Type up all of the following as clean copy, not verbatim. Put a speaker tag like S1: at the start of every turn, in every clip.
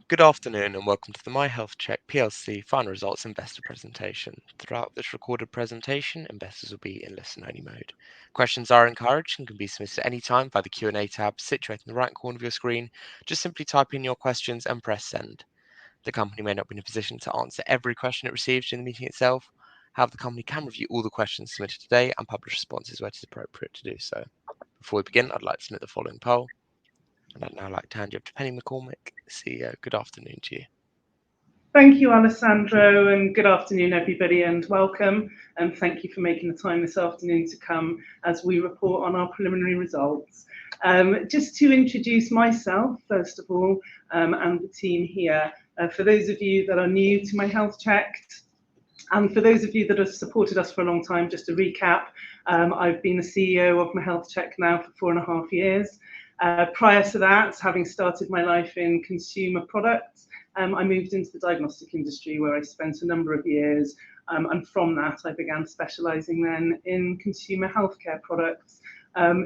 S1: Good afternoon and welcome to the MyHealthCheck PLC final results investor presentation. Throughout this recorded presentation, investors will be in listen-only mode. Questions are encouraged and can be submitted at any time via the Q&A tab situated in the right corner of your screen. Just simply type in your questions and press send. The company may not be in a position to answer every question it receives during the meeting itself. However, the company can review all the questions submitted today and publish responses where it is appropriate to do so. Before we begin, I'd like to submit the following poll. And I'd now like to hand you up to Penny McCormick, CEO. Good afternoon to you.
S2: Thank you, Alessandro, and good afternoon, everybody, and welcome. And thank you for making the time this afternoon to come as we report on our preliminary results. Just to introduce myself, first of all, and the team here. For those of you that are new to MyHealthChecked, and for those of you that have supported us for a long time, just to recap, I've been the CEO of MyHealthCheck now for 4.5 years. Prior to that, having started my life in consumer products, I moved into the diagnostic industry where I spent a number of years, and from that I began specialising then in consumer healthcare products,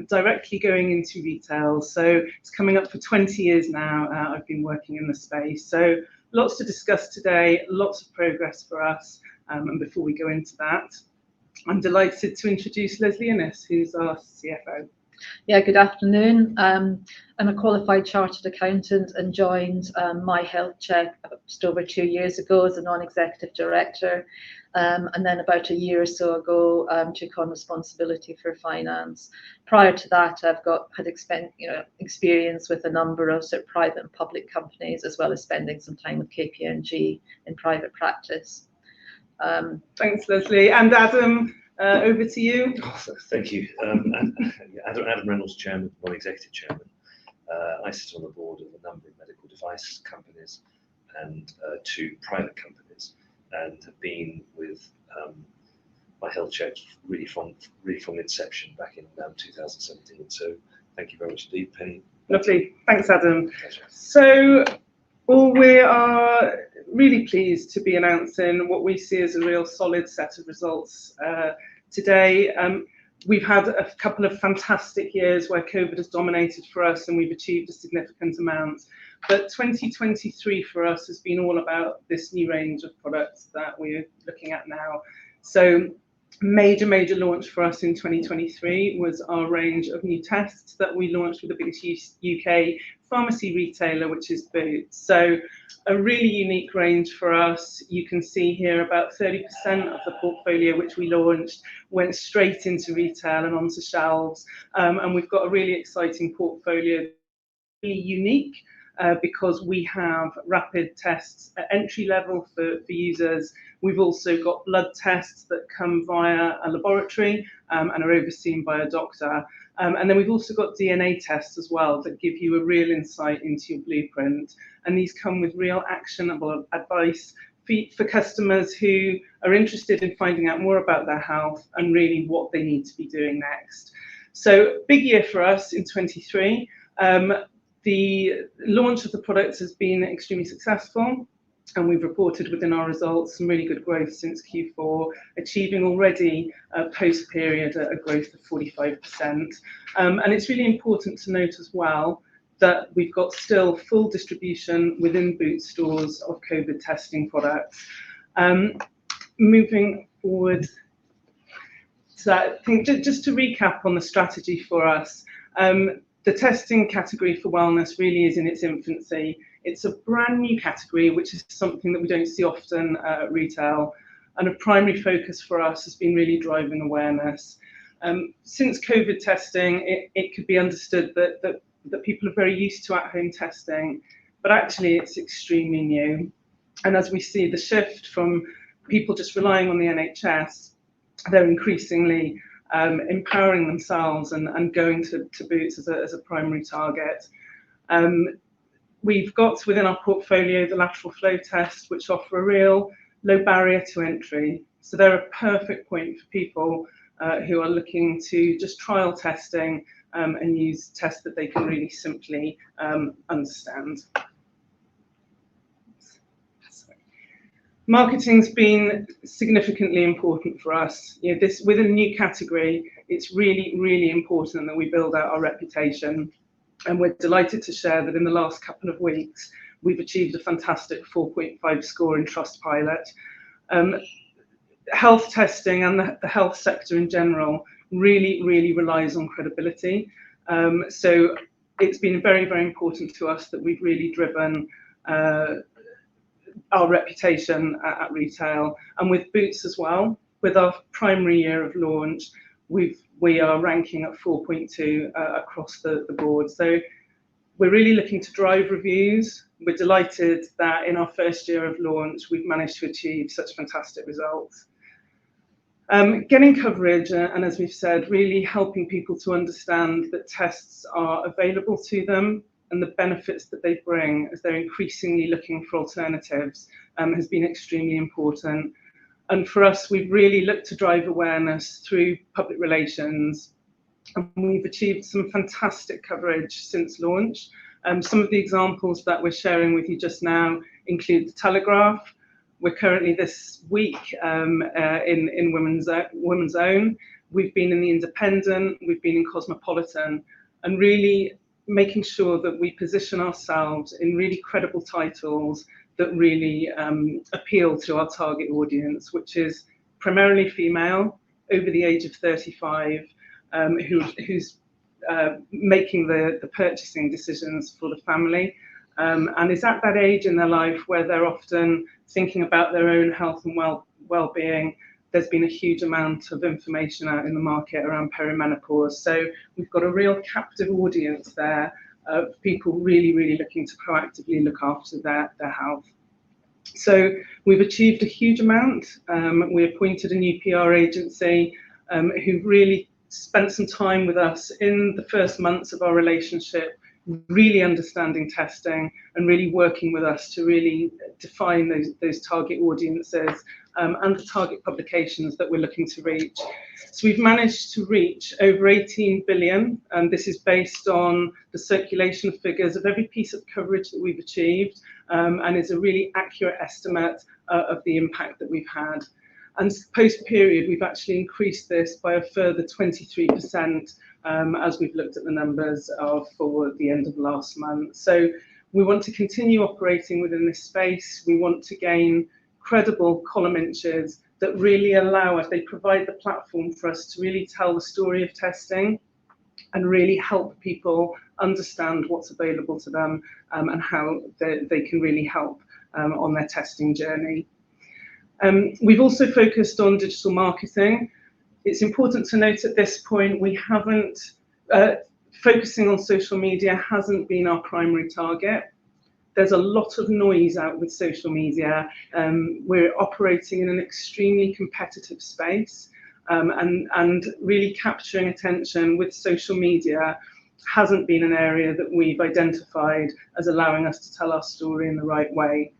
S2: directly going into retail. So it's coming up for 20 years now I've been working in the space. So lots to discuss today, lots of progress for us, and before we go into that, I'm delighted to introduce Leslie Innes, who's our CFO.
S3: Yeah, good afternoon. I'm a qualified chartered accountant and joined MyHealthCheck just over 2 years ago as a non-executive director, and then about a year or so ago took on responsibility for finance. Prior to that, had experience with a number of sort of private and public companies, as well as spending some time with KPMG in private practice.
S2: Thanks, Leslie. And Adam, over to you.
S4: Thank you. Adam Reynolds, Chairman, Non-Executive Chairman. I sit on the board of a number of medical device companies and 2 private companies, and have been with MyHealthCheck really from inception back in 2017. So thank you very much indeed, Penny.
S2: Lovely. Thanks, Adam.
S4: Pleasure.
S2: So, we are really pleased to be announcing what we see as a real solid set of results today. We've had a couple of fantastic years where COVID has dominated for us and we've achieved a significant amount. But 2023 for us has been all about this new range of products that we're looking at now. So major launch for us in 2023 was our range of new tests that we launched with the biggest UK pharmacy retailer, which is Boots. So a really unique range for us. You can see here about 30% of the portfolio which we launched went straight into retail and onto shelves. And we've got a really exciting portfolio, really unique, because we have rapid tests at entry level for users. We've also got blood tests that come via a laboratory and are overseen by a doctor. And then we've also got DNA tests as well that give you a real insight into your blueprint. And these come with real actionable advice for customers who are interested in finding out more about their health and really what they need to be doing next. So big year for us in 23. The launch of the products has been extremely successful, and we've reported within our results some really good growth since Q4, achieving already post-period a growth of 45%. And it's really important to note as well that we've got still full distribution within Boots stores of COVID testing products. Moving forward, so I think just to recap on the strategy for us, the testing category for wellness really is in its infancy. It's a brand new category, which is something that we don't see often at retail. And a primary focus for us has been really driving awareness. Since COVID testing, it could be understood that people are very used to at-home testing, but actually it's extremely new. And as we see the shift from people just relying on the NHS, they're increasingly empowering themselves and going to Boots as a primary target. We've got within our portfolio the lateral flow tests, which offer a real low barrier to entry. So they're a perfect point for people who are looking to just trial testing and use tests that they can really simply understand. Marketing's been significantly important for us. You know, this with a new category, it's really important that we build out our reputation. And we're delighted to share that in the last couple of weeks, we've achieved a fantastic 4.5 score in Trustpilot. Health testing and the health sector in general really relies on credibility. So it's been very, very important to us that we've really driven our reputation at retail, and with Boots as well. With our primary year of launch, we are ranking at 4.2 across the board. So we're really looking to drive reviews. We're delighted that in our first year of launch, we've managed to achieve such fantastic results. Getting coverage, and as we've said, really helping people to understand that tests are available to them and the benefits that they bring as they're increasingly looking for alternatives has been extremely important. And for us, we've really looked to drive awareness through public relations, and we've achieved some fantastic coverage since launch. Some of the examples that we're sharing with you just now include the Telegraph. We're currently this week in Women's Own. We've been in the Independent, we've been in Cosmopolitan, and really making sure that we position ourselves in really credible titles that really appeal to our target audience, which is primarily female, over the age of 35, who's making the purchasing decisions for the family, and is at that age in their life where they're often thinking about their own health and well-being. There's been a huge amount of information out in the market around perimenopause, so we've got a real captive audience there of people really looking to proactively look after their health. So we've achieved a huge amount. We appointed a new PR agency who really spent some time with us in the first months of our relationship, really understanding testing and really working with us to really define those target audiences and the target publications that we're looking to reach. So we've managed to reach over 18 billion, and this is based on the circulation figures of every piece of coverage that we've achieved, and is a really accurate estimate of the impact that we've had. And post-period, we've actually increased this by a further 23% as we've looked at the numbers for the end of last month. So we want to continue operating within this space. We want to gain credible column inches that really allow us, they provide the platform for us to really tell the story of testing and really help people understand what's available to them and how they can really help on their testing journey. We've also focused on digital marketing. It's important to note at this point, we haven't, focusing on social media hasn't been our primary target. There's a lot of noise out with social media. We're operating in an extremely competitive space, and really capturing attention with social media hasn't been an area that we've identified as allowing us to tell our story in the right way.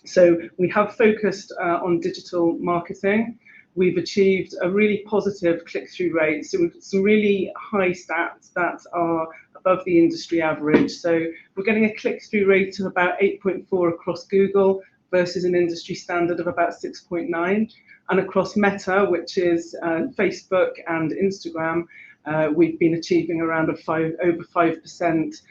S2: So we have focused on digital marketing. We've achieved a really positive click-through rate, so we've got some really high stats that are above the industry average. So we're getting a click-through rate of about 8.4 across Google versus an industry standard of about 6.9. And across Meta, which is Facebook and Instagram, we've been achieving around over 5%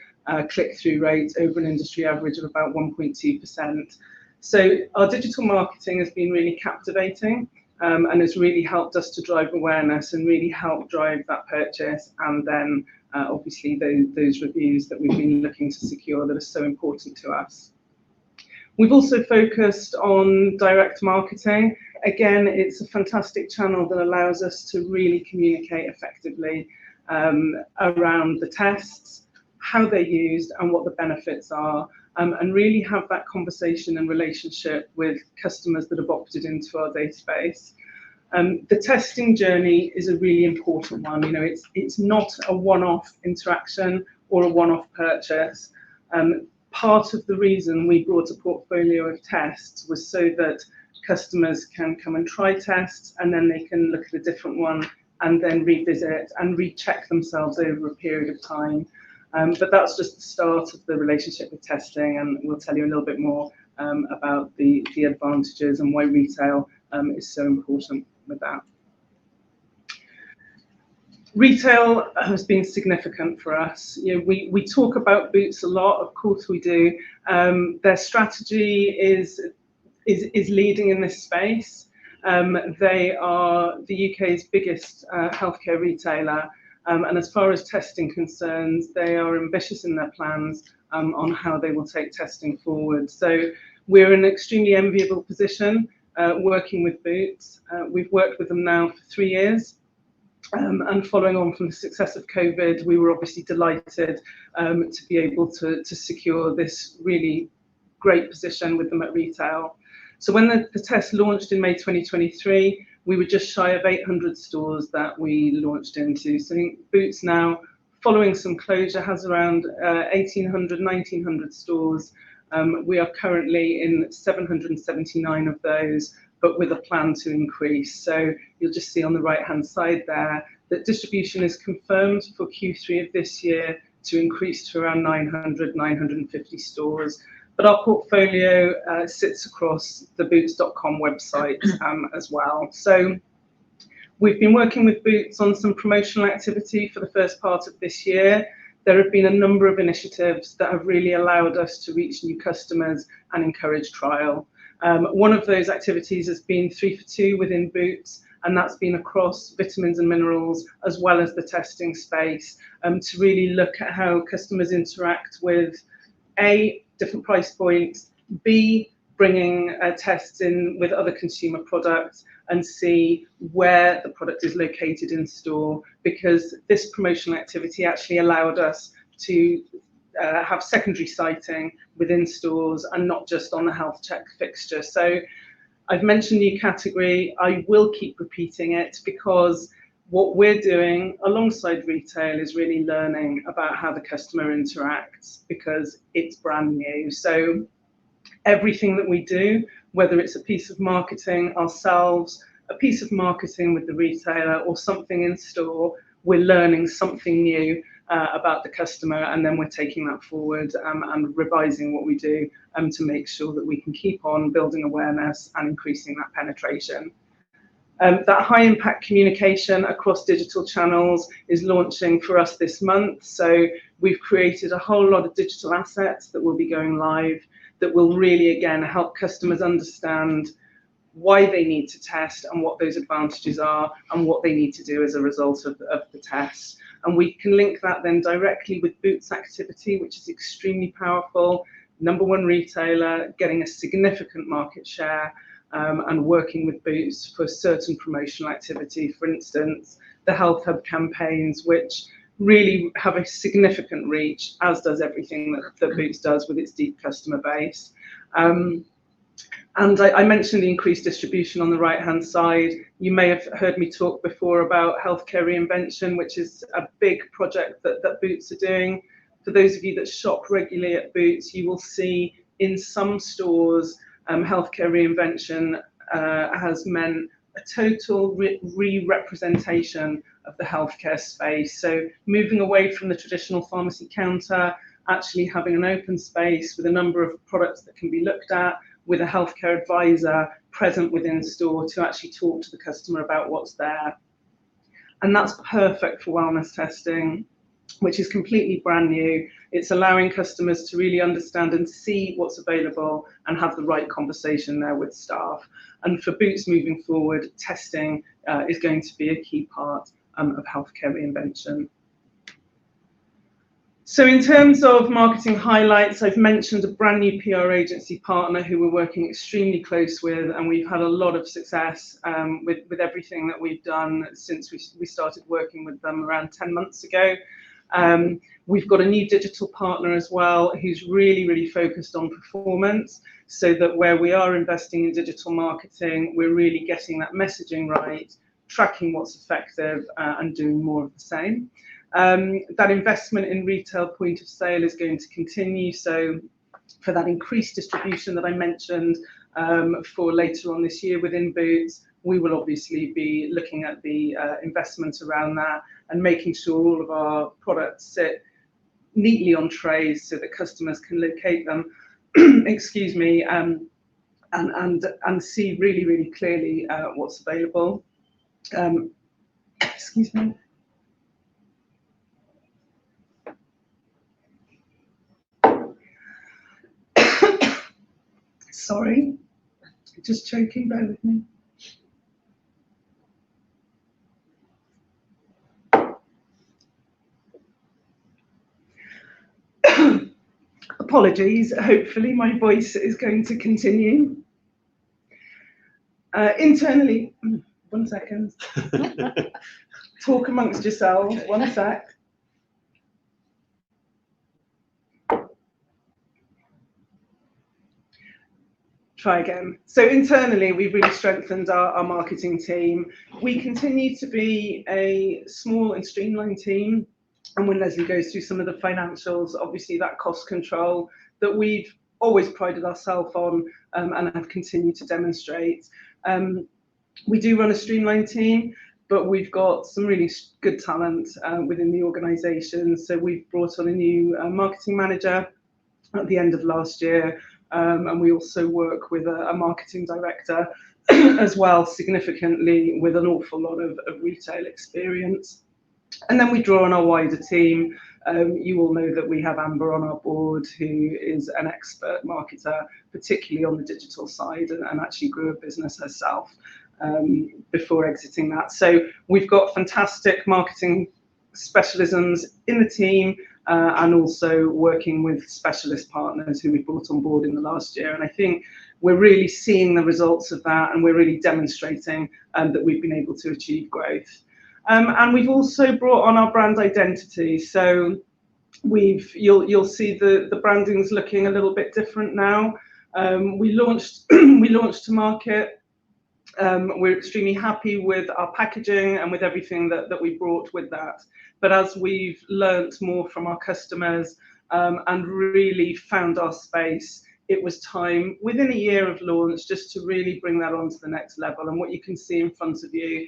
S2: click-through rate over an industry average of about 1.2%. So our digital marketing has been really captivating and has really helped us to drive awareness and really help drive that purchase, and then obviously those reviews that we've been looking to secure that are so important to us. We've also focused on direct marketing. Again, it's a fantastic channel that allows us to really communicate effectively around the tests, how they're used and what the benefits are, and really have that conversation and relationship with customers that have opted into our database. The testing journey is a really important one. You know, it's not a one-off interaction or a one-off purchase. Part of the reason we brought a portfolio of tests was so that customers can come and try tests, and then they can look at a different one and then revisit and recheck themselves over a period of time. But that's just the start of the relationship with testing, and we'll tell you a little bit more about the advantages and why retail is so important with that. Retail has been significant for us. You know, we talk about Boots a lot, of course we do. Their strategy is leading in this space. They are the UK's biggest healthcare retailer, and as far as testing concerns, they are ambitious in their plans on how they will take testing forward. So we're in an extremely enviable position working with Boots. We've worked with them now for 3 years. And following on from the success of COVID, we were obviously delighted to be able to secure this really great position with them at retail. So when the test launched in May 2023, we were just shy of 800 stores that we launched into. So I think Boots now, following some closure, has around 1,800, 1,900 stores. We are currently in 779 of those, but with a plan to increase. So you'll just see on the right-hand side there that distribution is confirmed for Q3 of this year to increase to around 900, 950 stores. But our portfolio sits across the boots.com website as well. So we've been working with Boots on some promotional activity for the first part of this year. There have been a number of initiatives that have really allowed us to reach new customers and encourage trial. One of those activities has been 3 for 2 within Boots, and that's been across vitamins and minerals as well as the testing space, to really look at how customers interact with A, different price points, B, bringing tests in with other consumer products, and C, where the product is located in store, because this promotional activity actually allowed us to have secondary sighting within stores and not just on the health check fixture. So I've mentioned new category. I will keep repeating it because what we're doing alongside retail is really learning about how the customer interacts, because it's brand new. So everything that we do, whether it's a piece of marketing ourselves, a piece of marketing with the retailer, or something in store, we're learning something new about the customer, and then we're taking that forward and revising what we do to make sure that we can keep on building awareness and increasing that penetration. That high impact communication across digital channels is launching for us this month. So we've created a whole lot of digital assets that will be going live that will really, again, help customers understand why they need to test and what those advantages are and what they need to do as a result of the test. And we can link that then directly with Boots activity, which is extremely powerful. #1 retailer, getting a significant market share, and working with Boots for certain promotional activity. For instance, the Health Hub campaigns, which really have a significant reach, as does everything that Boots does with its deep customer base. And I mentioned the increased distribution on the right-hand side. You may have heard me talk before about healthcare reinvention, which is a big project that Boots are doing. For those of you that shop regularly at Boots, you will see in some stores, healthcare reinvention has meant a total re-representation of the healthcare space. So moving away from the traditional pharmacy counter, actually having an open space with a number of products that can be looked at, with a healthcare advisor present within store to actually talk to the customer about what's there. And that's perfect for wellness testing, which is completely brand new. It's allowing customers to really understand and see what's available and have the right conversation there with staff. And for Boots moving forward, testing is going to be a key part of healthcare reinvention. So in terms of marketing highlights, I've mentioned a brand new PR agency partner who we're working extremely close with, and we've had a lot of success with everything that we've done since we started working with them around 10 months ago. We've got a new digital partner as well who's really, really focused on performance, so that where we are investing in digital marketing, we're really getting that messaging right, tracking what's effective, and doing more of the same. That investment in retail point of sale is going to continue. So for that increased distribution that I mentioned for later on this year within Boots, we will obviously be looking at the investment around that and making sure all of our products sit neatly on trays so that customers can locate them, excuse me, and see really, really clearly what's available. Excuse me. Sorry, just choking, bear with me. Apologies, hopefully my voice is going to continue. Internally, 1 second. Talk amongst yourselves, okay. 1 sec. Try again. So internally, we've really strengthened our marketing team. We continue to be a small and streamlined team. And when Leslie goes through some of the financials, obviously that cost control that we've always prided ourselves on and have continued to demonstrate. We do run a streamlined team, but we've got some really good talent within the organisation. So we've brought on a new marketing manager at the end of last year. And we also work with a marketing director as well, significantly, with an awful lot of retail experience. And then we draw on our wider team. You all know that we have Amber on our board, who is an expert marketer, particularly on the digital side, and actually grew a business herself before exiting that. So we've got fantastic marketing specialisms in the team, and also working with specialist partners who we've brought on board in the last year. And I think we're really seeing the results of that, and we're really demonstrating that we've been able to achieve growth. And we've also brought on our brand identity. So you'll see the branding's looking a little bit different now. We launched to market. We're extremely happy with our packaging and with everything that we brought with that. But as we've learnt more from our customers and really found our space, it was time within a year of launch just to really bring that on to the next level. And what you can see in front of you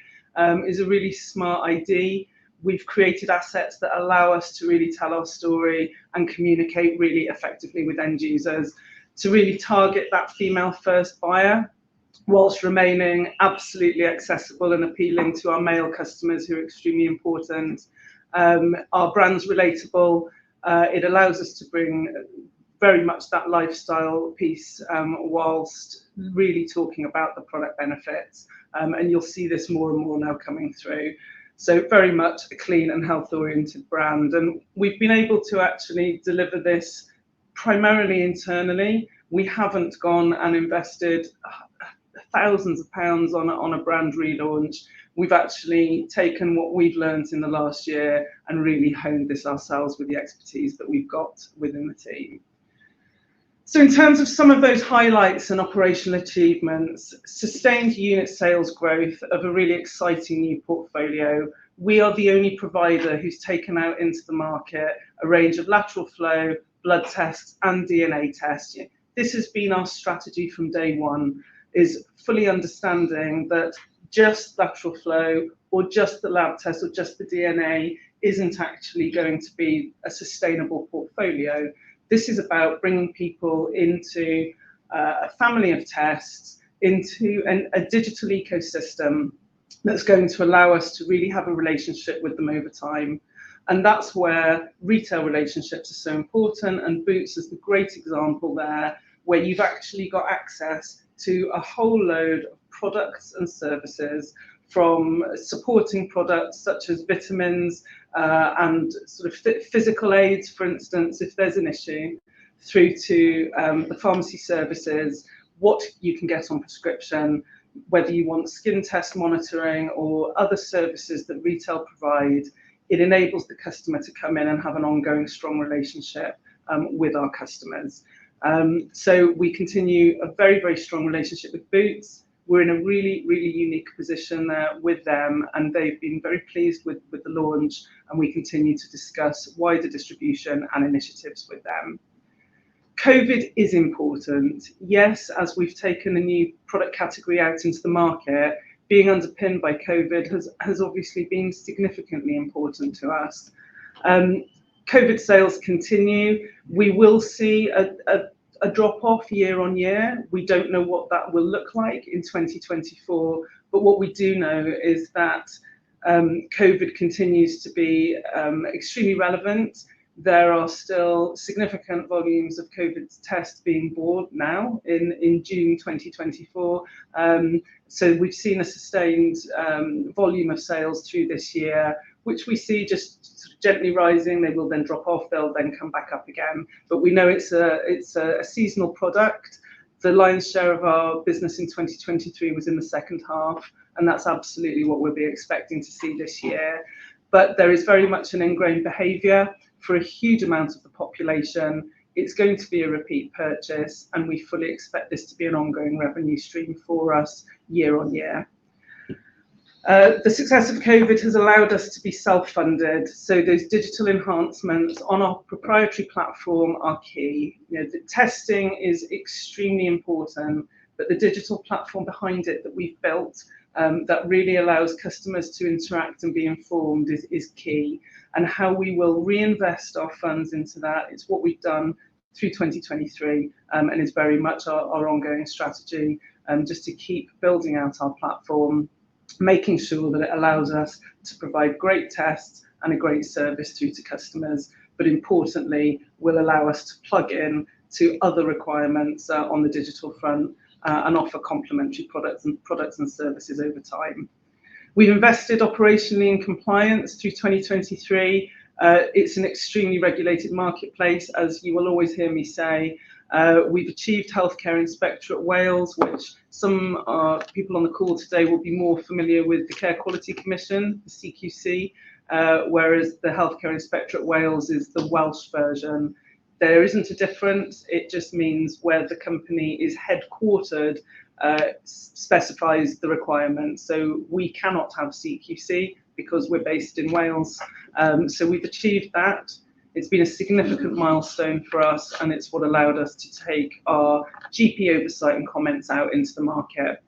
S2: is a really smart ID. We've created assets that allow us to really tell our story and communicate really effectively with end users to really target that female first buyer, whilst remaining absolutely accessible and appealing to our male customers, who are extremely important. Our brand's relatable. It allows us to bring very much that lifestyle piece, whilst really talking about the product benefits. And you'll see this more and more now coming through. So very much a clean and health-oriented brand. And we've been able to actually deliver this primarily internally. We haven't gone and invested thousands of pounds on a brand relaunch. We've actually taken what we've learned in the last year and really honed this ourselves with the expertise that we've got within the team. So in terms of some of those highlights and operational achievements, sustained unit sales growth of a really exciting new portfolio. We are the only provider who's taken out into the market a range of lateral flow, blood tests and DNA tests. This has been our strategy from day one, is fully understanding that just lateral flow or just the lab test or just the DNA isn't actually going to be a sustainable portfolio. This is about bringing people into a family of tests, into a digital ecosystem that's going to allow us to really have a relationship with them over time. And that's where retail relationships are so important, and Boots is the great example there, where you've actually got access to a whole load of products and services, from supporting products such as vitamins and sort of physical aids, for instance, if there's an issue, through to the pharmacy services, what you can get on prescription, whether you want skin test monitoring or other services that retail provide. It enables the customer to come in and have an ongoing strong relationship with our customers. So we continue a very, very strong relationship with Boots. We're in a really, really unique position there with them, and they've been very pleased with the launch, and we continue to discuss wider distribution and initiatives with them. COVID is important. Yes, as we've taken a new product category out into the market, being underpinned by COVID has obviously been significantly important to us. COVID sales continue. We will see a drop-off year on year. We don't know what that will look like in 2024, but what we do know is that COVID continues to be extremely relevant. there are still significant volumes of COVID tests being bought now in June 2024. So we've seen a sustained volume of sales through this year, which we see just sort of gently rising. They will then drop off, they'll then come back up again. But we know it's a seasonal product. The lion's share of our business in 2023 was in the second half, and that's absolutely what we'll be expecting to see this year. But there is very much an ingrained behaviour for a huge amount of the population. It's going to be a repeat purchase, and we fully expect this to be an ongoing revenue stream for us year on year. The success of COVID has allowed us to be self-funded, so those digital enhancements on our proprietary platform are key. You know, the testing is extremely important, but the digital platform behind it that we've built that really allows customers to interact and be informed is key. And how we will reinvest our funds into that is what we've done through 2023 and is very much our ongoing strategy, just to keep building out our platform, making sure that it allows us to provide great tests and a great service through to customers, but importantly will allow us to plug in to other requirements on the digital front and offer complementary products and services over time. We've invested operationally in compliance through 2023. It's an extremely regulated marketplace, as you will always hear me say. We've achieved Healthcare Inspectorate Wales, which some people on the call today will be more familiar with the Care Quality Commission, the CQC, whereas the Healthcare Inspectorate Wales is the Welsh version. There isn't a difference, it just means where the company is headquartered specifies the requirements. So we cannot have CQC because we're based in Wales. So we've achieved that. It's been a significant milestone for us, and it's what allowed us to take our GP oversight and comments out into the market.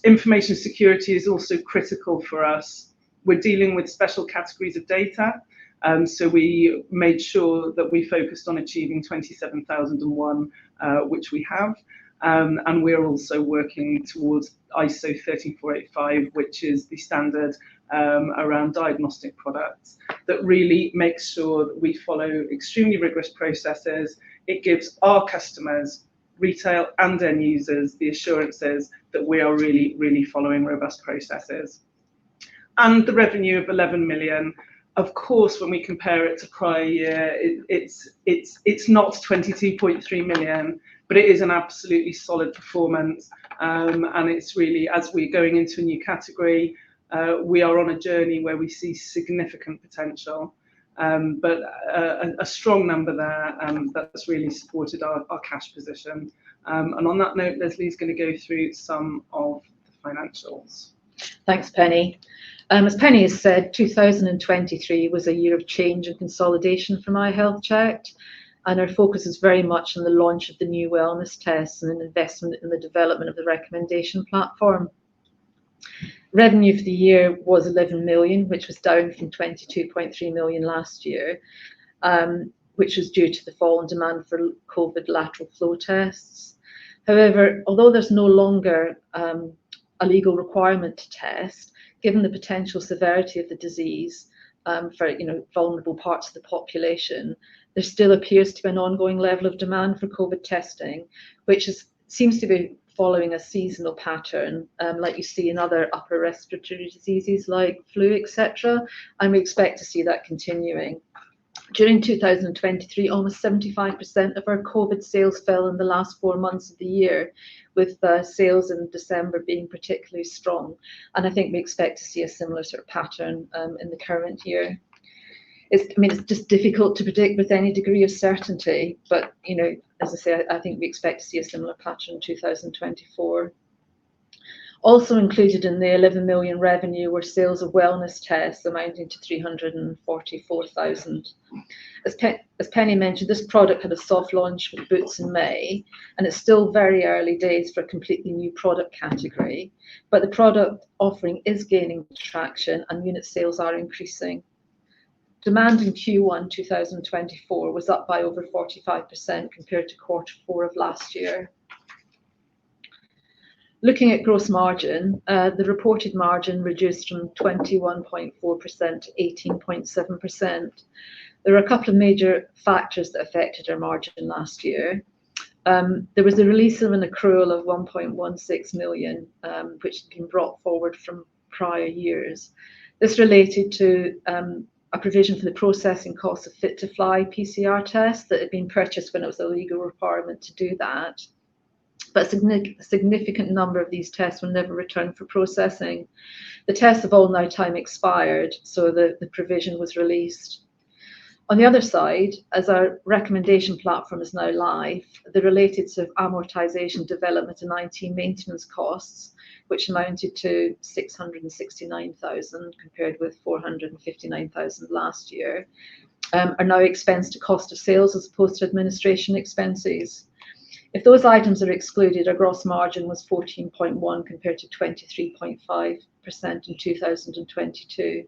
S2: Information security is also critical for us. We're dealing with special categories of data, so we made sure that we focused on achieving 27001, which we have. And we're also working towards ISO 13485, which is the standard around diagnostic products, that really makes sure that we follow extremely rigorous processes. It gives our customers, retail and end users, the assurances that we are really, really following robust processes. And the revenue of 11 million, of course, when we compare it to prior year, it's not 22.3 million, but it is an absolutely solid performance. And it's really, as we're going into a new category, we are on a journey where we see significant potential, but a strong number there that's really supported our cash position. And on that note, Leslie's going to go through some of the financials.
S3: Thanks, Penny. As Penny has said, 2023 was a year of change and consolidation for MyHealthChecked, and our focus is very much on the launch of the new wellness tests and an investment in the development of the recommendation platform. Revenue for the year was 11 million, which was down from 22.3 million last year, which was due to the fall in demand for COVID lateral flow tests. However, although there's no longer a legal requirement to test, given the potential severity of the disease for vulnerable parts of the population, there still appears to be an ongoing level of demand for COVID testing, which seems to be following a seasonal pattern, like you see in other upper respiratory diseases like flu, etc. And we expect to see that continuing. During 2023, almost 75% of our COVID sales fell in the last 4 months of the year, with sales in December being particularly strong. And I think we expect to see a similar sort of pattern in the current year. It's just difficult to predict with any degree of certainty, but as I say, I think we expect to see a similar pattern in 2024. Also included in the 11 million revenue were sales of wellness tests amounting to 344,000. As Penny mentioned, this product had a soft launch with Boots in May, and it's still very early days for a completely new product category, but the product offering is gaining traction and unit sales are increasing. Demand in Q1 2024 was up by over 45% compared to Q4 of last year. Looking at gross margin, the reported margin reduced from 21.4% to 18.7%. There are a couple of major factors that affected our margin last year. There was the release of an accrual of 1.16 million, which had been brought forward from prior years. This related to a provision for the processing costs of fit-to-fly PCR tests that had been purchased when it was a legal requirement to do that. But a significant number of these tests were never returned for processing. The tests have all now time expired, so the provision was released. On the other side, as our recommendation platform is now live, the related sort of amortization, development and IT maintenance costs, which amounted to 669,000 compared with 459,000 last year, are now expensed to cost of sales as opposed to administration expenses. If those items are excluded, our gross margin was 14.1 compared to 23.5% in 2022.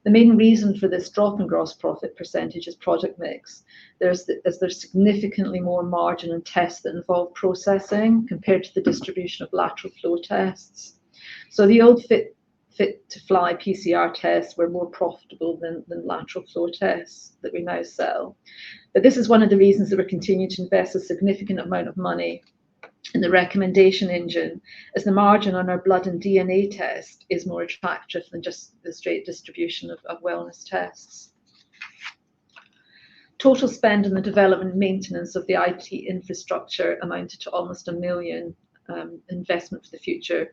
S3: The main reason for this drop in gross profit percentage is product mix. There's significantly more margin in tests that involve processing compared to the distribution of lateral flow tests. So the old fit-to-fly PCR tests were more profitable than lateral flow tests that we now sell. But this is one of the reasons that we're continuing to invest a significant amount of money in the recommendation engine, as the margin on our blood and DNA test is more attractive than just the straight distribution of wellness tests. Total spend on the development and maintenance of the IT infrastructure amounted to almost 1 million investment for the future.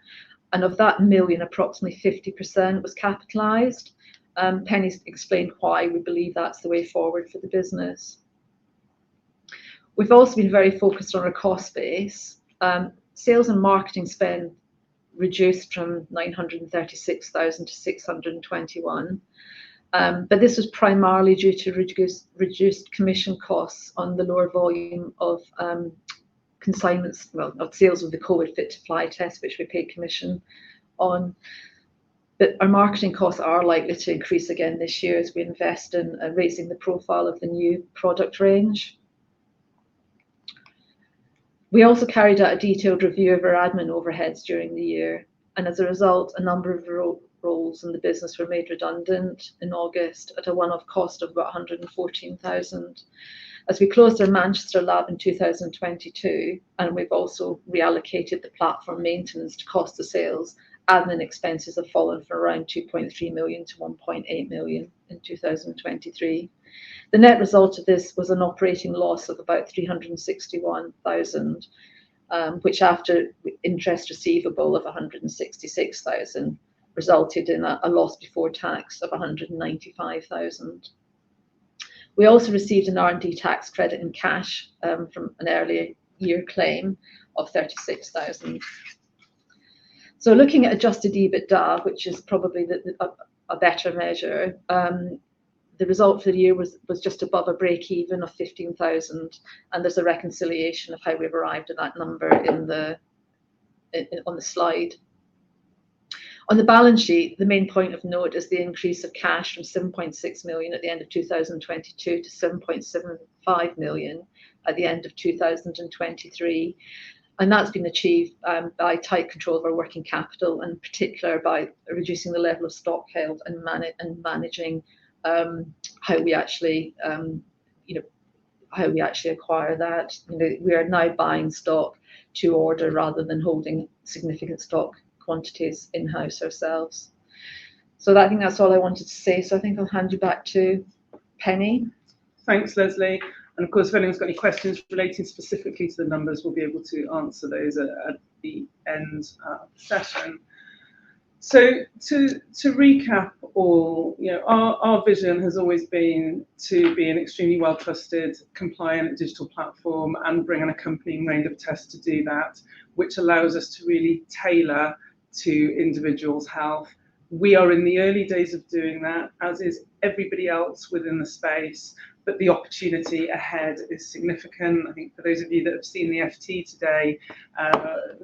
S3: And of that million, approximately 50% was capitalised. Penny's explained why we believe that's the way forward for the business. We've also been very focused on our cost base. Sales and marketing spend reduced from 936,000 to 621. But this was primarily due to reduced commission costs on the lower volume of consignments, well, not sales of the COVID fit-to-fly test, which we paid commission on. But our marketing costs are likely to increase again this year as we invest in raising the profile of the new product range. We also carried out a detailed review of our admin overheads during the year, and as a result, a number of roles in the business were made redundant in August at a one-off cost of about 114,000. As we closed our Manchester lab in 2022, and we've also reallocated the platform maintenance to cost of sales, admin expenses have fallen from around 2.3 million to 1.8 million in 2023. The net result of this was an operating loss of about 361,000, which after interest receivable of 166,000 resulted in a loss before tax of 195,000. We also received an R&D tax credit in cash from an earlier year claim of 36,000. So looking at adjusted EBITDA, which is probably a better measure, the result for the year was just above a break even of 15,000, and there's a reconciliation of how we've arrived at that number on the slide. On the balance sheet, the main point of note is the increase of cash from 7.6 million at the end of 2022 to 7.75 million at the end of 2023. And that's been achieved by tight control of our working capital, and in particular by reducing the level of stock held and managing how we actually acquire that. We are now buying stock to order rather than holding significant stock quantities in-house ourselves. So I think that's all I wanted to say. So I think I'll hand you back to Penny.
S2: Thanks, Leslie. And of course, if anyone's got any questions relating specifically to the numbers, we'll be able to answer those at the end of the session. So to recap all, our vision has always been to be an extremely well-trusted, compliant digital platform and bring an accompanying range of tests to do that, which allows us to really tailor to individuals' health. We are in the early days of doing that, as is everybody else within the space, but the opportunity ahead is significant. I think for those of you that have seen the FT today,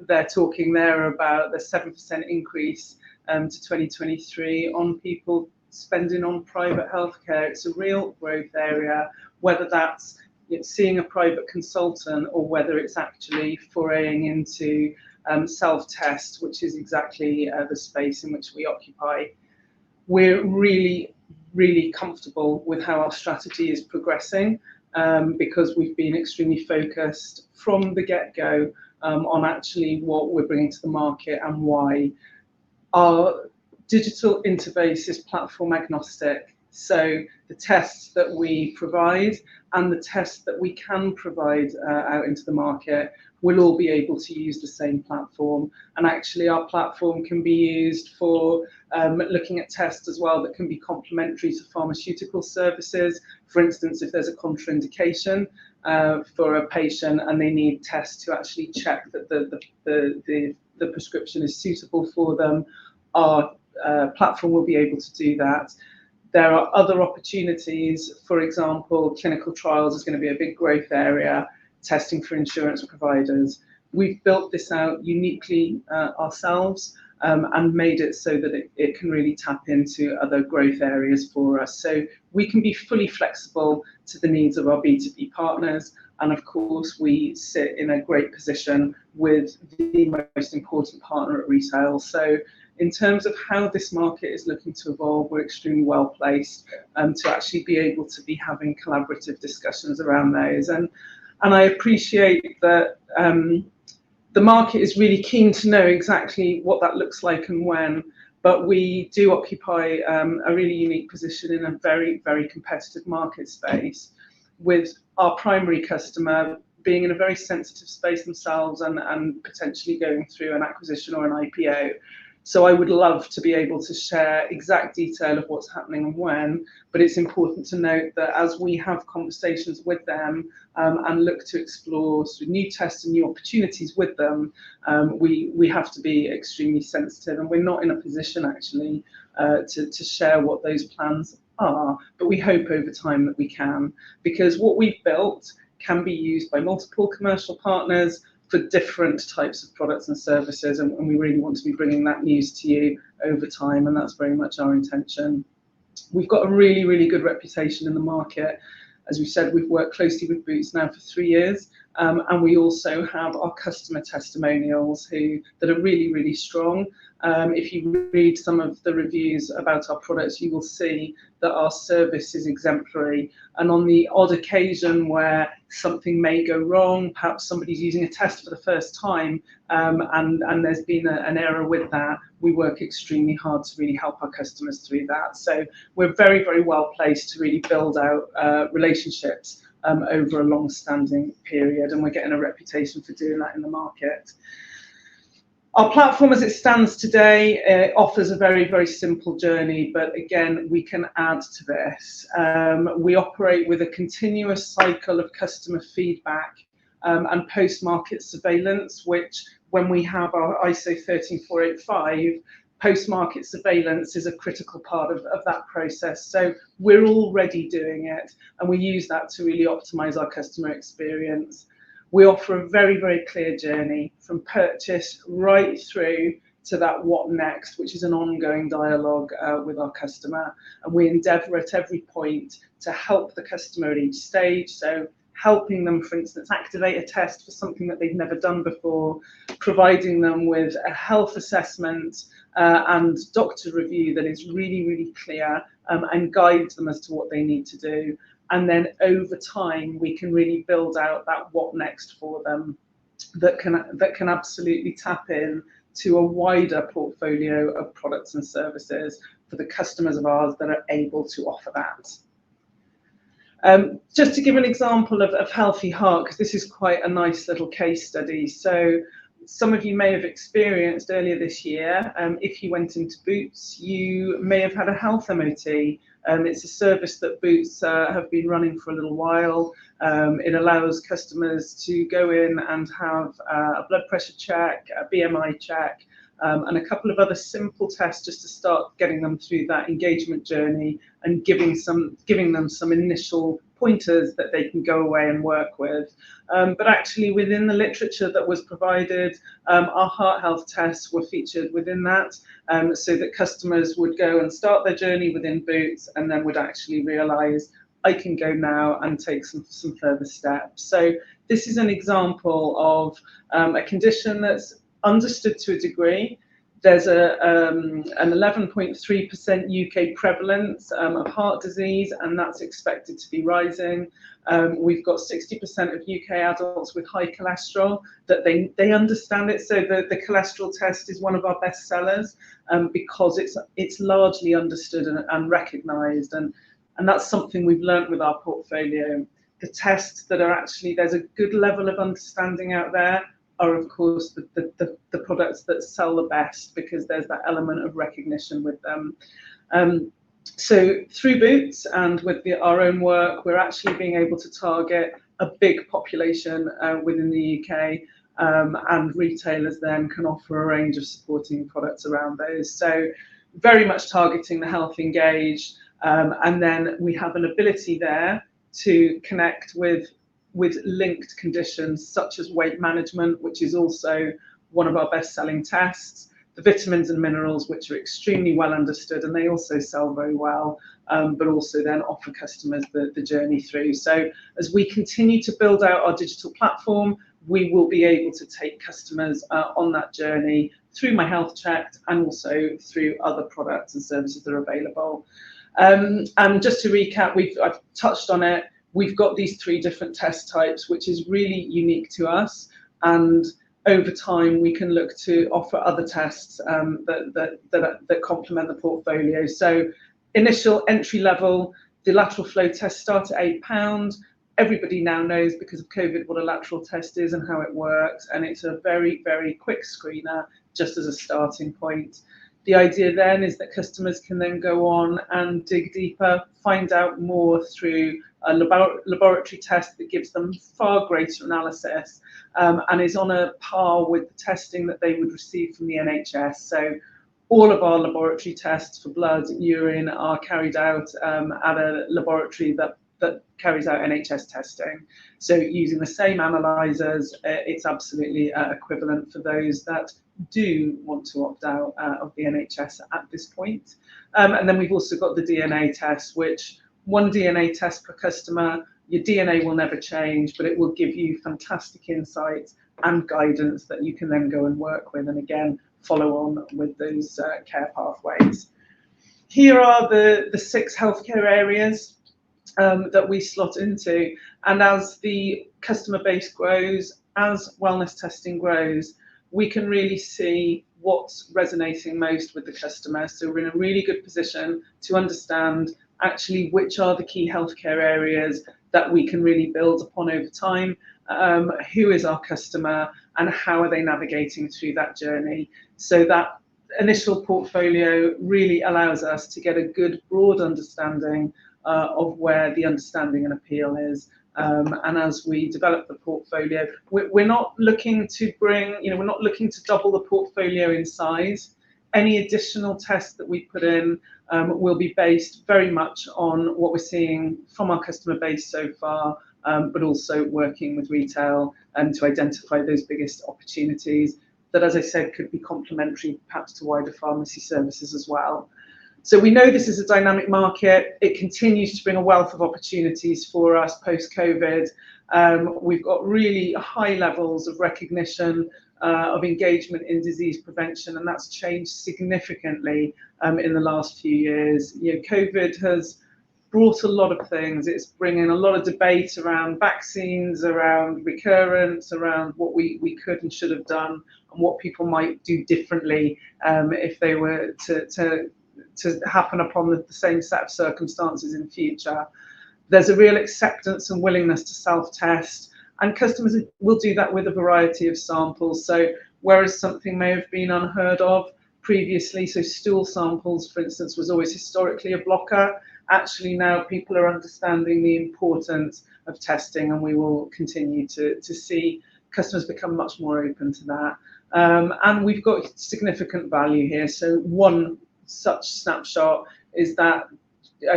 S2: they're talking there about the 7% increase to 2023 on people spending on private healthcare. It's a real growth area, whether that's seeing a private consultant or whether it's actually foraying into self-test, which is exactly the space in which we occupy. We're really, really comfortable with how our strategy is progressing, because we've been extremely focused from the get-go on actually what we're bringing to the market and why. Our digital interface is platform agnostic, so the tests that we provide and the tests that we can provide out into the market will all be able to use the same platform. And actually our platform can be used for looking at tests as well that can be complementary to pharmaceutical services. For instance, if there's a contraindication for a patient and they need tests to actually check that the prescription is suitable for them, our platform will be able to do that. There are other opportunities. For example, clinical trials is going to be a big growth area, testing for insurance providers. We've built this out uniquely ourselves and made it so that it can really tap into other growth areas for us. So we can be fully flexible to the needs of our B2B partners. And of course, we sit in a great position with the most important partner at retail. So in terms of how this market is looking to evolve, we're extremely well placed to actually be able to be having collaborative discussions around those. And I appreciate that the market is really keen to know exactly what that looks like and when, but we do occupy a really unique position in a very, very competitive market space, with our primary customer being in a very sensitive space themselves and potentially going through an acquisition or an IPO. So I would love to be able to share exact detail of what's happening and when, but it's important to note that as we have conversations with them and look to explore sort of new tests and new opportunities with them, we have to be extremely sensitive, and we're not in a position actually to share what those plans are, but we hope over time that we can, because what we've built can be used by multiple commercial partners for different types of products and services, and we really want to be bringing that news to you over time, and that's very much our intention. We've got a really, really good reputation in the market. As we said, we've worked closely with Boots now for 3 years, and we also have our customer testimonials that are really, really strong. If you read some of the reviews about our products, you will see that our service is exemplary. And on the odd occasion where something may go wrong, perhaps somebody's using a test for the first time, and there's been an error with that, we work extremely hard to really help our customers through that. So we're very, very well placed to really build out relationships over a long-standing period, and we're getting a reputation for doing that in the market. Our platform as it stands today offers a very, very simple journey, but again, we can add to this. We operate with a continuous cycle of customer feedback and post-market surveillance, which when we have our ISO 13485, post-market surveillance is a critical part of that process. So we're already doing it, and we use that to really optimize our customer experience. We offer a very, very clear journey from purchase right through to that what next, which is an ongoing dialogue with our customer. And we endeavour at every point to help the customer at each stage. So helping them, for instance, activate a test for something that they've never done before, providing them with a health assessment and doctor review that is really, really clear and guides them as to what they need to do. And then over time, we can really build out that what next for them that can absolutely tap in to a wider portfolio of products and services for the customers of ours that are able to offer that. Just to give an example of Healthy Heart, because this is quite a nice little case study. So some of you may have experienced earlier this year, if you went into Boots, you may have had a health MOT. It's a service that Boots have been running for a little while. It allows customers to go in and have a blood pressure check, a BMI check, and a couple of other simple tests just to start getting them through that engagement journey and giving them some initial pointers that they can go away and work with. But actually within the literature that was provided, our heart health tests were featured within that, so that customers would go and start their journey within Boots and then would actually realise, I can go now and take some further steps. So this is an example of a condition that's understood to a degree. There's an 11.3% UK prevalence of heart disease, and that's expected to be rising. We've got 60% of UK adults with high cholesterol, that they understand it. So the cholesterol test is one of our best sellers because it's largely understood and recognised, and that's something we've learnt with our portfolio. The tests that are actually, there's a good level of understanding out there, are of course the products that sell the best, because there's that element of recognition with them. So through Boots and with our own work, we're actually being able to target a big population within the UK, and retailers then can offer a range of supporting products around those. So very much targeting the health engaged, and then we have an ability there to connect with linked conditions such as weight management, which is also one of our best-selling tests, the vitamins and minerals, which are extremely well understood, and they also sell very well, but also then offer customers the journey through. So as we continue to build out our digital platform, we will be able to take customers on that journey through MYHEALTHCHECKED and also through other products and services that are available. And just to recap, I've touched on it. We've got these 3 different test types, which is really unique to us. And over time, we can look to offer other tests that complement the portfolio. So initial entry level, the lateral flow test start at £8. Everybody now knows, because of COVID, what a lateral test is and how it works. And it's a very, very quick screener, just as a starting point. The idea then is that customers can then go on and dig deeper, find out more through a laboratory test that gives them far greater analysis, and is on a par with the testing that they would receive from the NHS. So all of our laboratory tests for blood, urine are carried out at a laboratory that carries out NHS testing. So using the same analyzers, it's absolutely equivalent for those that do want to opt out of the NHS at this point. And then we've also got the DNA test, which 1 DNA test per customer. Your DNA will never change, but it will give you fantastic insights and guidance that you can then go and work with, and again follow on with those care pathways. Here are the 6 healthcare areas that we slot into, and as the customer base grows, as wellness testing grows, we can really see what's resonating most with the customer. So we're in a really good position to understand actually which are the key healthcare areas that we can really build upon over time, who is our customer and how are they navigating through that journey. So that initial portfolio really allows us to get a good broad understanding of where the understanding and appeal is. And as we develop the portfolio, we're not looking to we're not looking to double the portfolio in size. Any additional tests that we put in will be based very much on what we're seeing from our customer base so far, but also working with retail and to identify those biggest opportunities that, as I said, could be complementary perhaps to wider pharmacy services as well. So we know this is a dynamic market. It continues to bring a wealth of opportunities for us post-COVID. We've got really high levels of recognition of engagement in disease prevention, and that's changed significantly in the last few years. COVID has brought a lot of things. It's bringing a lot of debate around vaccines, around recurrence, around what we could and should have done, and what people might do differently if they were to happen upon the same set of circumstances in future. There's a real acceptance and willingness to self-test, and customers will do that with a variety of samples. So whereas something may have been unheard of previously, so stool samples, for instance, was always historically a blocker, actually now people are understanding the importance of testing, and we will continue to see customers become much more open to that. And we've got significant value here. So one such snapshot is that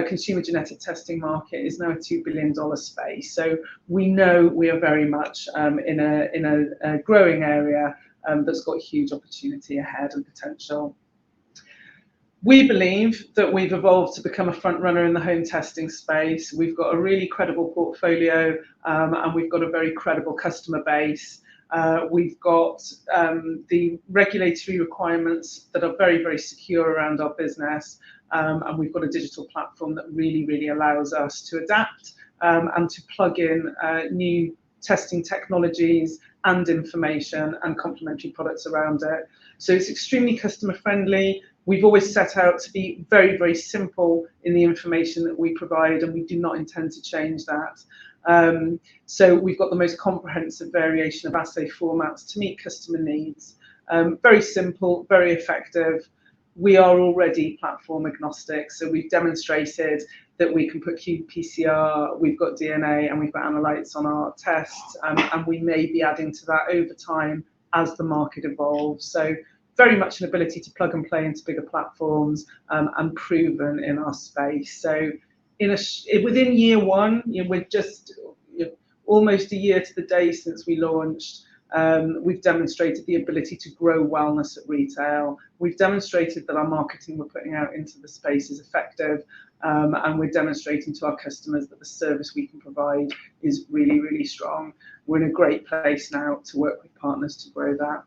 S2: consumer genetic testing market is now a $2 billion space. So we know we are very much in a growing area that's got huge opportunity ahead and potential. We believe that we've evolved to become a front runner in the home testing space. We've got a really credible portfolio and we've got a very credible customer base. We've got the regulatory requirements that are very, very secure around our business, and we've got a digital platform that really, really allows us to adapt and to plug in new testing technologies and information and complementary products around it. So it's extremely customer friendly. We've always set out to be very, very simple in the information that we provide, and we do not intend to change that. So we've got the most comprehensive variation of assay formats to meet customer needs. Very simple, very effective. We are already platform agnostic, so we've demonstrated that we can put qPCR, we've got DNA, and we've got analytes on our tests, and we may be adding to that over time as the market evolves. So very much an ability to plug and play into bigger platforms, and proven in our space. So within year one, we're just almost a year to the day since we launched. We've demonstrated the ability to grow wellness at retail. We've demonstrated that our marketing we're putting out into the space is effective, and we're demonstrating to our customers that the service we can provide is really, really strong. We're in a great place now to work with partners to grow that.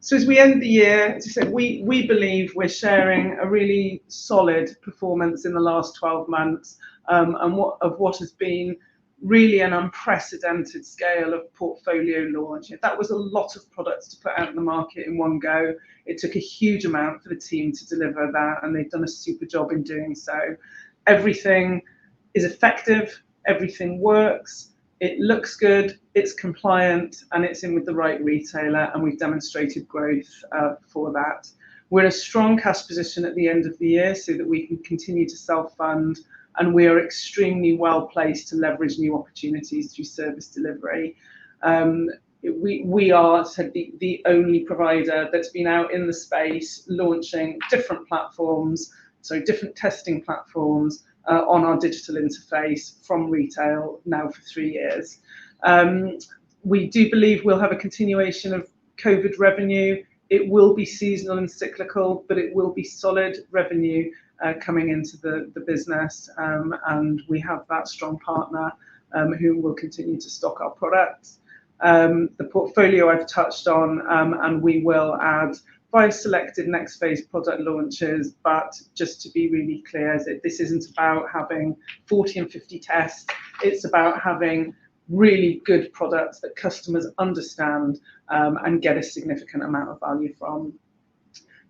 S2: So as we end the year, as I said, we believe we're sharing a really solid performance in the last 12 months, and what has been really an unprecedented scale of portfolio launch. That was a lot of products to put out in the market in one go. It took a huge amount for the team to deliver that, and they've done a super job in doing so. Everything is effective, everything works, it looks good, it's compliant, and it's in with the right retailer, and we've demonstrated growth for that. We're in a strong cash position at the end of the year so that we can continue to self-fund, and we are extremely well placed to leverage new opportunities through service delivery. We are the only provider that's been out in the space launching different platforms, so different testing platforms on our digital interface from retail now for 3 years. We do believe we'll have a continuation of COVID revenue. It will be seasonal and cyclical, but it will be solid revenue coming into the business, and we have that strong partner who will continue to stock our products. The portfolio I've touched on, and we will add 5 selected next phase product launches, but just to be really clear, this isn't about having 40 and 50 tests, it's about having really good products that customers understand and get a significant amount of value from.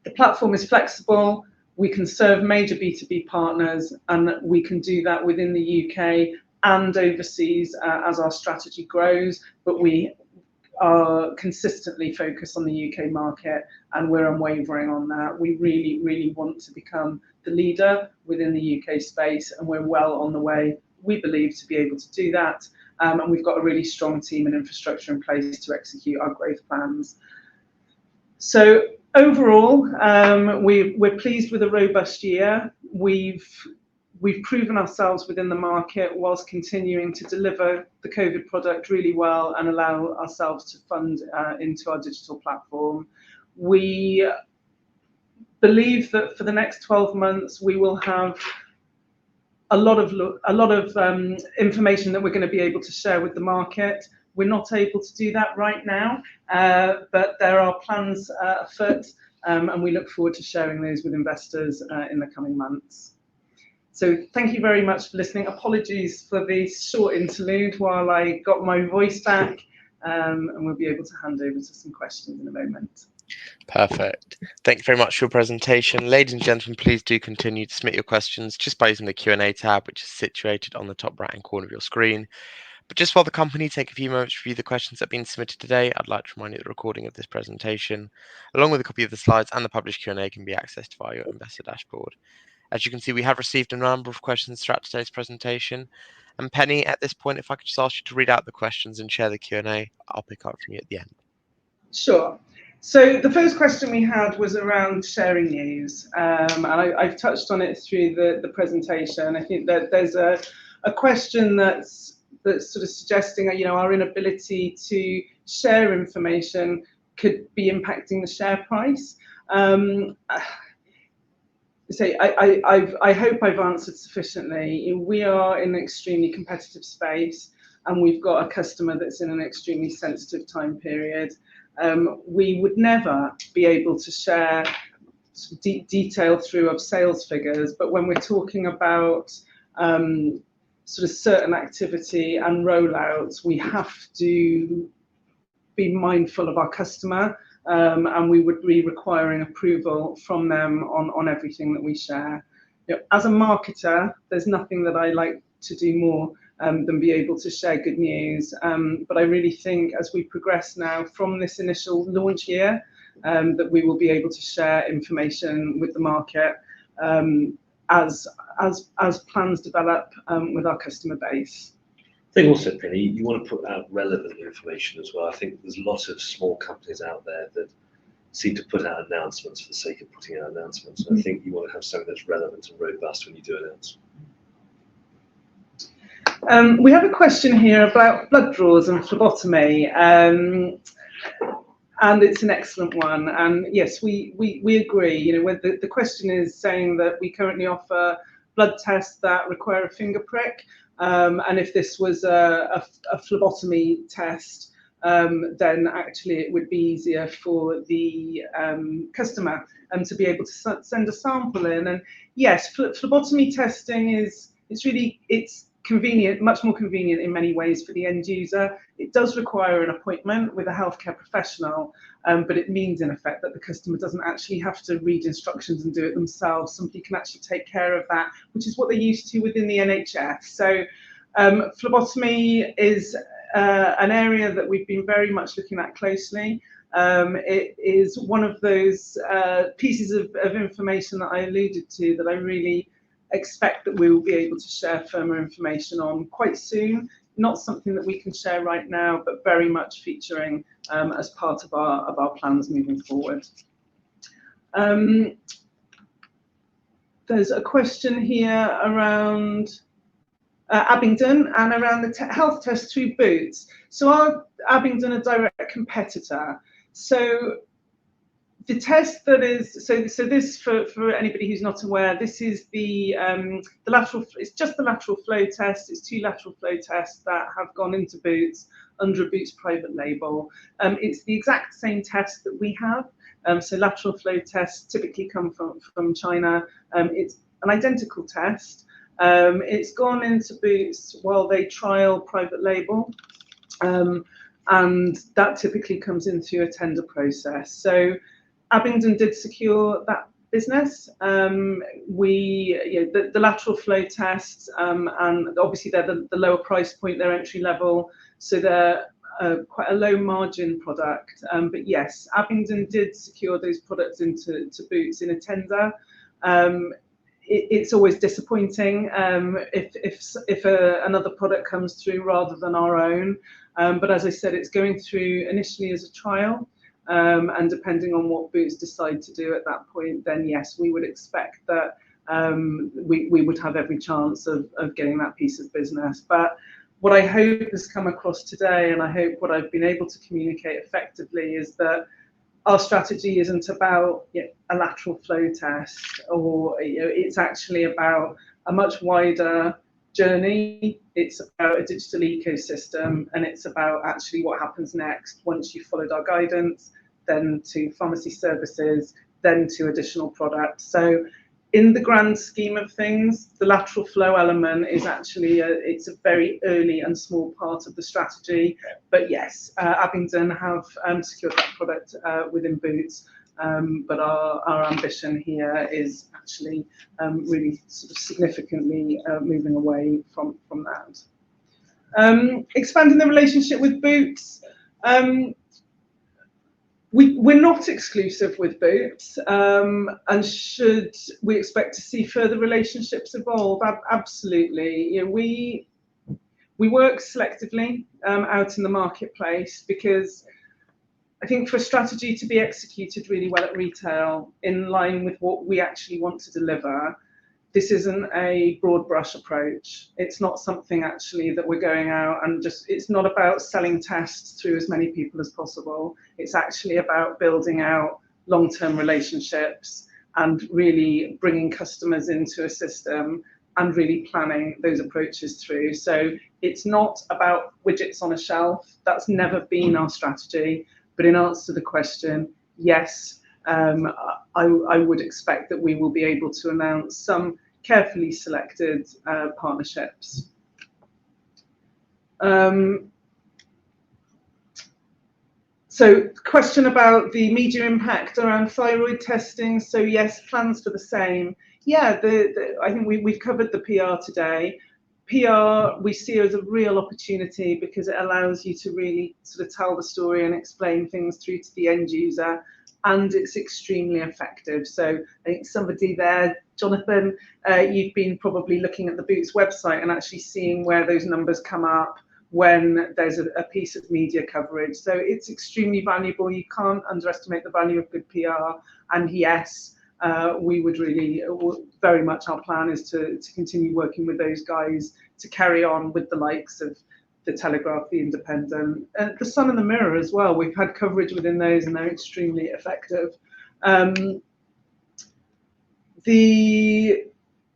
S2: The platform is flexible. We can serve major B2B partners, and we can do that within the UK and overseas as our strategy grows, but we are consistently focused on the UK market, and we're unwavering on that. We really, really want to become the leader within the UK space, and we're well on the way, we believe, to be able to do that. And we've got a really strong team and infrastructure in place to execute our growth plans. So overall, we're pleased with a robust year. We've proven ourselves within the market whilst continuing to deliver the COVID product really well and allow ourselves to fund into our digital platform. We believe that for the next 12 months, we will have a lot of information that we're going to be able to share with the market. We're not able to do that right now, but there are plans afoot, and we look forward to sharing those with investors in the coming months. So thank you very much for listening. Apologies for the short interlude while I got my voice back, and we'll be able to hand over to some questions in a moment.
S1: Perfect. Thank you very much for your presentation. Ladies and gentlemen, please do continue to submit your questions just by using the Q&A tab, which is situated on the top right-hand corner of your screen. But just while the company take a few moments to review the questions that have been submitted today, I'd like to remind you that the recording of this presentation, along with a copy of the slides and the published Q&A, can be accessed via your investor dashboard. As you can see, we have received a number of questions throughout today's presentation. And Penny, at this point, if I could just ask you to read out the questions and share the Q&A, I'll pick up from you at the end.
S2: Sure. So the first question we had was around sharing news, and I've touched on it through the presentation. I think that there's a question that's sort of suggesting, our inability to share information could be impacting the share price. So I hope I've answered sufficiently. We are in an extremely competitive space. and we've got a customer that's in an extremely sensitive time period, we would never be able to share detail through of sales figures. But when we're talking about sort of certain activity and rollouts, we have to be mindful of our customer, and we would be requiring approval from them on everything that we share. You know, as a marketer, there's nothing that I like to do more than be able to share good news. But I really think as we progress now from this initial launch year, that we will be able to share information with the market as plans develop with our customer base.
S4: I think also, Penny, you want to put out relevant information as well. I think there's a lot of small companies out there that seem to put out announcements for the sake of putting out announcements. I think you want to have something that's relevant and robust when you do announce.
S2: We have a question here about blood draws and phlebotomy, and it's an excellent one. And yes, we agree. You know, when the question is saying that we currently offer blood tests that require a finger prick, and if this was a phlebotomy test, then actually it would be easier for the customer to be able to send a sample in. And yes, phlebotomy testing it's convenient, much more convenient in many ways for the end user. It does require an appointment with a healthcare professional, but it means in effect that the customer doesn't actually have to read instructions and do it themselves. Somebody can actually take care of that, which is what they're used to within the NHS. So phlebotomy is an area that we've been very much looking at closely. It is one of those pieces of information that I alluded to that I really expect that we will be able to share firmer information on quite soon. Not something that we can share right now, but very much featuring as part of our plans moving forward. There's a question here around Abingdon and around the health test through Boots. So are Abingdon a direct competitor? So the test that is, so this for anybody who's not aware, this is the lateral, it's just the lateral flow test. It's 2 lateral flow tests that have gone into Boots under a Boots private label. It's the exact same test that we have. So lateral flow tests typically come from China. It's an identical test. It's gone into Boots while they trial private label. And that typically comes into a tender process. So Abingdon did secure that business. The lateral flow tests, and obviously they're the lower price point, they're entry level, so they're quite a low margin product. But yes, Abingdon did secure those products into Boots in a tender. It's always disappointing if another product comes through rather than our own. But as I said, it's going through initially as a trial. And depending on what Boots decide to do at that point, then yes, we would expect that we would have every chance of getting that piece of business. But what I hope has come across today, and I hope what I've been able to communicate effectively, is that our strategy isn't about a lateral flow test, or it's actually about a much wider journey. It's about a digital ecosystem, and it's about actually what happens next once you've followed our guidance, then to pharmacy services, then to additional products. So in the grand scheme of things, the lateral flow element is actually it's a very early and small part of the strategy. But yes, Abingdon have secured that product within Boots. But our ambition here is actually really sort of significantly moving away from that. Expanding the relationship with Boots. We're not exclusive with Boots, and should we expect to see further relationships evolve? Absolutely. We work selectively out in the marketplace, because I think for a strategy to be executed really well at retail, in line with what we actually want to deliver, this isn't a broad brush approach. It's not something actually that we're going out and it's not about selling tests through as many people as possible. It's actually about building out long-term relationships and really bringing customers into a system and really planning those approaches through. So it's not about widgets on a shelf. That's never been our strategy. But in answer to the question, yes, I would expect that we will be able to announce some carefully selected partnerships. So question about the media impact around thyroid testing. So yes, plans for the same. Yeah, I think we've covered the PR today. PR we see as a real opportunity because it allows you to really sort of tell the story and explain things through to the end user, and it's extremely effective. So I think somebody there, Jonathan, you've been probably looking at the Boots website and actually seeing where those numbers come up when there's a piece of media coverage. So it's extremely valuable. You can't underestimate the value of good PR. And yes, we would really, very much our plan is to continue working with those guys to carry on with the likes of the Telegraph, the Independent, and the Sun and the Mirror as well. We've had coverage within those and they're extremely effective.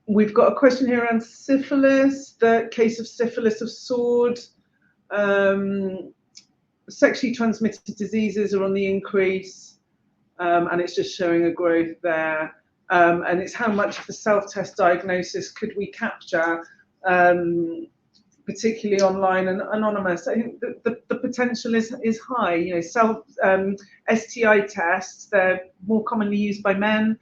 S2: We've got a question here around syphilis, the case of syphilis of sword. Sexually transmitted diseases are on the increase, and it's just showing a growth there. And it's how much of the self-test diagnosis could we capture, particularly online and anonymous. I think the potential is high. You know, STI tests, they're more commonly used by men.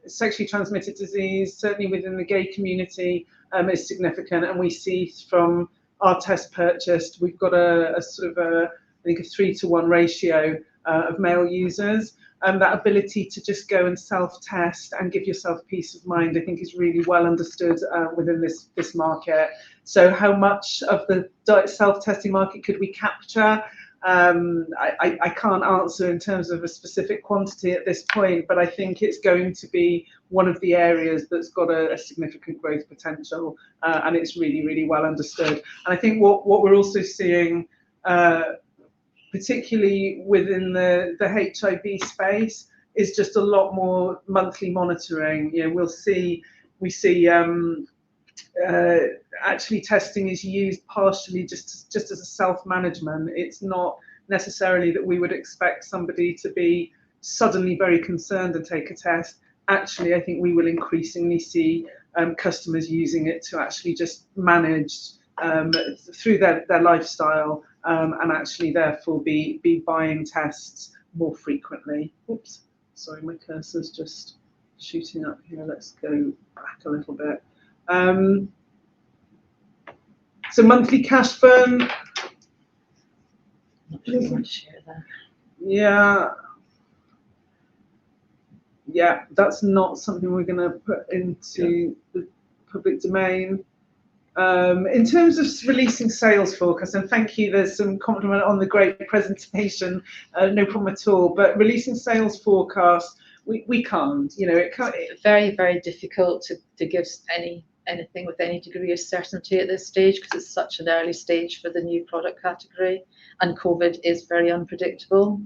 S2: Sexually transmitted disease, certainly within the gay community, is significant, and we see from our test purchased, we've got a sort of I think a 3-to-1 ratio of male users. That ability to just go and self-test and give yourself peace of mind, I think, is really well understood within this market. So how much of the self-testing market could we capture? I can't answer in terms of a specific quantity at this point, but I think it's going to be one of the areas that's got a significant growth potential, and it's really, really well understood. And I think what we're also seeing, particularly within the HIV space, is just a lot more monthly monitoring. You know, we see actually testing is used partially just as a self-management. It's not necessarily that we would expect somebody to be suddenly very concerned and take a test. Actually, I think we will increasingly see customers using it to actually just manage through their lifestyle, and actually therefore be buying tests more frequently. Oops, sorry, my cursor's just shooting up here. Let's go back a little bit. So monthly cash burn. Yeah, that's not something we're going to put into the public domain. In terms of releasing sales forecast, and thank you, there's some compliment on the great presentation, no problem at all, but releasing sales forecast, we can't, you know, it can't.
S3: It's very, very difficult to give anything with any degree of certainty at this stage, because it's such an early stage for the new product category, and COVID is very unpredictable.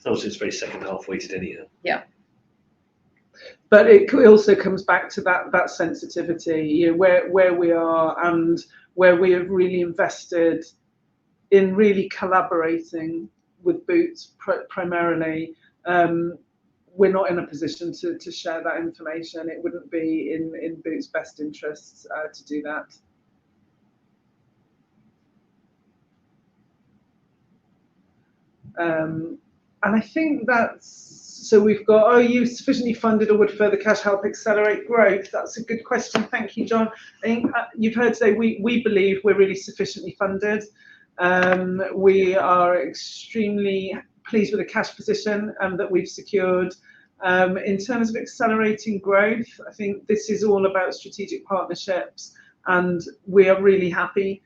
S4: Also, it's very second half weighted anyhow.
S3: Yeah.
S2: But it also comes back to that sensitivity, you know, where we are and where we have really invested in really collaborating with Boots primarily. We're not in a position to share that information. It wouldn't be in Boots' best interests to do that. And I think that's, so we've got, are you sufficiently funded or would further cash help accelerate growth? That's a good question. Thank you, John. I think you've heard today, we believe we're really sufficiently funded. We are extremely pleased with the cash position that we've secured. In terms of accelerating growth, I think this is all about strategic partnerships, and we are really happy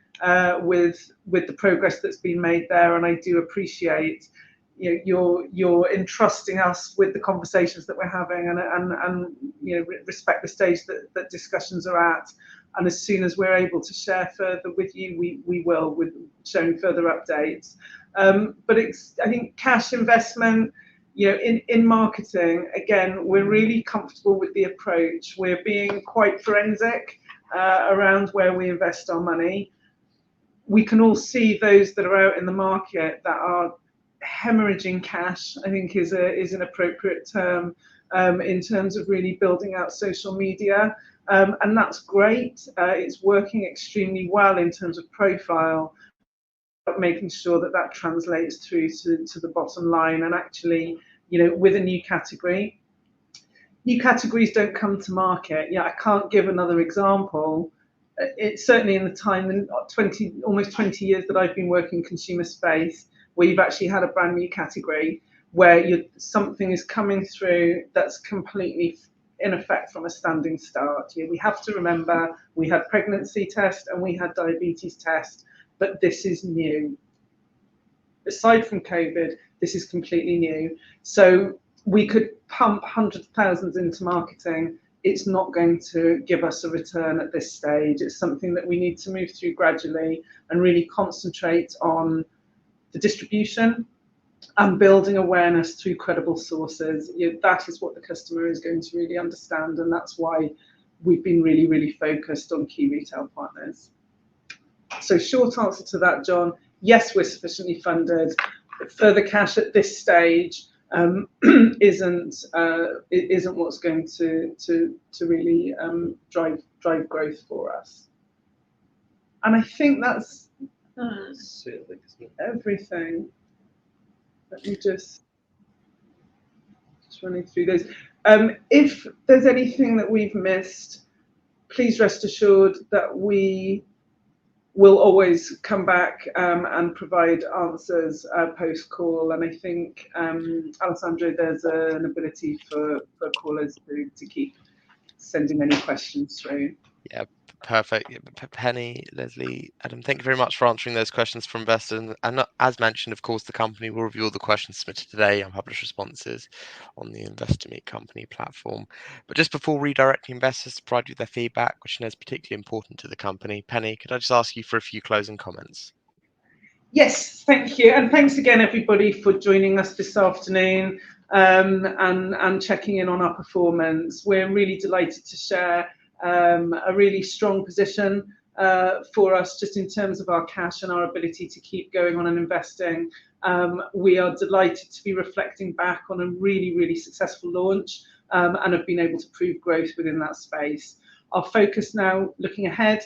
S2: with the progress that's been made there. And I do appreciate, you know, you're entrusting us with the conversations that we're having, and you know, respect the stage that discussions are at. And as soon as we're able to share further with you, we will, with showing further updates. But I think cash investment, in marketing, again, we're really comfortable with the approach. We're being quite forensic around where we invest our money. We can all see those that are out in the market that are hemorrhaging cash, I think is an appropriate term, in terms of really building out social media. And that's great. It's working extremely well in terms of profile, but making sure that translates through to the bottom line. And actually, with a new category, new categories don't come to market. I can't give another example. It's certainly in the time, almost 20 years that I've been working in consumer space, where you've actually had a brand new category where something is coming through that's completely in effect from a standing start. We have to remember we had pregnancy test and we had diabetes test, but this is new. Aside from COVID, this is completely new. So we could pump hundreds of thousands into marketing. It's not going to give us a return at this stage. It's something that we need to move through gradually and really concentrate on the distribution and building awareness through credible sources. That is what the customer is going to really understand, and that's why we've been really, really focused on key retail partners. So short answer to that, John, yes, we're sufficiently funded. Further cash at this stage isn't what's going to really drive growth for us. And I think that's everything. Let me just running through those. If there's anything that we've missed, please rest assured that we will always come back and provide answers post-call. And I think, Alessandro, there's an ability for callers to keep sending any questions through.
S1: Yeah, perfect. Penny, Leslie, Adam, thank you very much for answering those questions from investors. And as mentioned, of course, the company will review all the questions submitted today and publish responses on the Investor Meet Company platform. But just before redirecting investors to provide you with their feedback, which I know is particularly important to the company, Penny, could I just ask you for a few closing comments?
S2: Yes, thank you. And thanks again, everybody, for joining us this afternoon and checking in on our performance. We're really delighted to share a really strong position for us just in terms of our cash and our ability to keep going on and investing. We are delighted to be reflecting back on a really, really successful launch and have been able to prove growth within that space. Our focus now, looking ahead,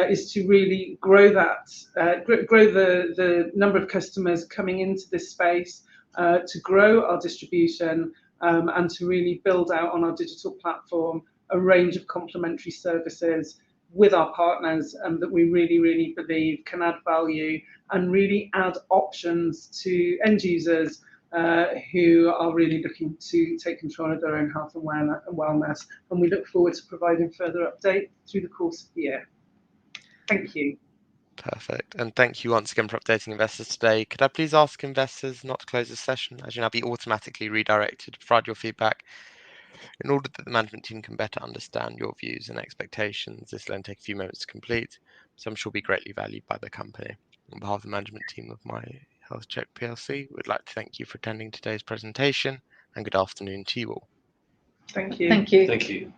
S2: is to really grow the number of customers coming into this space, to grow our distribution, and to really build out on our digital platform a range of complementary services with our partners that we really, really believe can add value and really add options to end users who are really looking to take control of their own health and wellness. And we look forward to providing further update through the course of the year. Thank you.
S1: Perfect. And thank you once again for updating investors today. Could I please ask investors not to close this session, as you'll now be automatically redirected to provide your feedback in order that the management team can better understand your views and expectations. This will only take a few moments to complete, so I'm sure will be greatly valued by the company. On behalf of the management team of MYHEALTHCHECKED PLC, we'd like to thank you for attending today's presentation, and good afternoon to you all.
S2: Thank you.
S3: Thank you.
S4: Thank you.